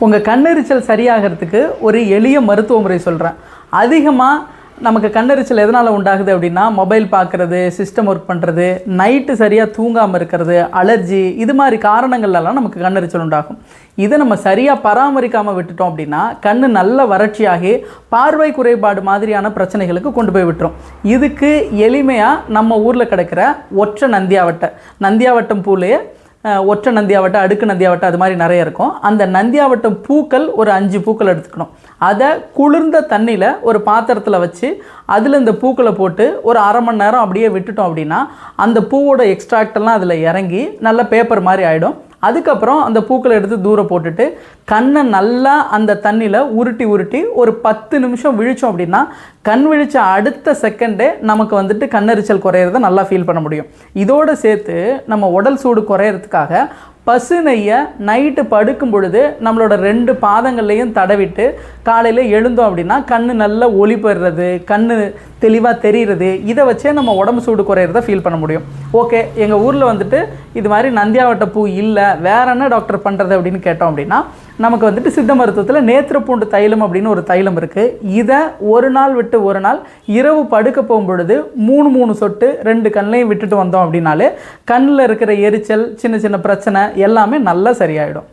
உங்கள் கண்ணெரிச்சல் சரியாகிறதுக்கு ஒரு எளிய மருத்துவ முறை சொல்கிறேன். அதிகமாக நமக்கு கண்ணெரிச்சல் எதனால் உண்டாகுது அப்படின்னா, மொபைல் பார்க்குறது, சிஸ்டம் ஒர்க் பண்ணுறது, நைட்டு சரியாக தூங்காமல் இருக்கிறது, அலர்ஜி, இது மாதிரி காரணங்கள்லாம் நமக்கு கண்ணெரிச்சல் உண்டாகும். இதை நம்ம சரியாக பராமரிக்காமல் விட்டுட்டோம் அப்படின்னா கண் நல்ல வறட்சியாகி பார்வை குறைபாடு மாதிரியான பிரச்சனைகளுக்கு கொண்டு போய் விட்டுரும். இதுக்கு எளிமையாக நம்ம ஊரில் கிடைக்கிற ஒற்றை நந்தியாவட்டம் பூலையே ஒற்றை நந்தியாவட்டம், அடுக்கு நந்தியாவட்டம், அது மாதிரி நிறைய இருக்கும். அந்த நந்தியாவட்டம் பூக்கள் ஒரு 5 பூக்கள் எடுத்துக்கணும். அதை குளிர்ந்த தண்ணியில் ஒரு பாத்திரத்தில் வச்சு அதில் இந்த பூக்களை போட்டு ஒரு அரை மணி நேரம் அப்படியே விட்டுட்டோம் அப்படின்னா அந்த பூவோட எக்ஸ்ட்ராக்டெல்லாம் அதில் இறங்கி நல்ல பேப்பர் மாதிரி ஆகிடும். அதுக்கப்புறம் அந்த பூக்களை எடுத்து தூரம் போட்டுட்டு கண்ணை நல்லா அந்த தண்ணியில் உருட்டி ஒரு 10 நிமிஷம் விழித்தோம் அப்படின்னா கண் விழிச்ச அடுத்த செகண்டே நமக்கு வந்துட்டு கண்ணெரிச்சல் குறையிறத நல்லா ஃபீல் பண்ண முடியும். இதோடு சேர்த்து நம்ம உடல் சூடு குறையிறதுக்காக பசு நெய்யை நைட்டு படுக்கும் பொழுது நம்மளோட 2 பாதங்கள்லையும் தடவிட்டு காலையில் எழுந்தோம் அப்படின்னா கண் நல்லா ஒளி பெறுறது, கண் தெளிவாக தெரிகிறது. இதை வச்சே நம்ம உடம்பு சூடு குறையிறத ஃபீல் பண்ண முடியும். ஓகே, எங்கள் ஊரில் வந்துட்டு இது மாதிரி நந்தியாவட்ட பூ இல்லை, வேற என்ன டாக்டர் பண்ணுறது அப்படின்னு கேட்டோம் அப்படின்னா நமக்கு வந்துட்டு சித்த மருத்துவத்தில் நேத்திரப்பூண்டு தைலம் அப்படின்னு ஒரு தைலம் இருக்குது. இதை ஒரு நாள் விட்டு ஒரு நாள் இரவு படுக்க போகும் பொழுது 3 சொட்டு 2 கண்ணையும் விட்டுட்டு வந்தோம் அப்படின்னாலே கண்ணில் இருக்கிற எரிச்சல், சின்ன சின்ன பிரச்சனை எல்லாமே நல்லா சரியாயிடும்.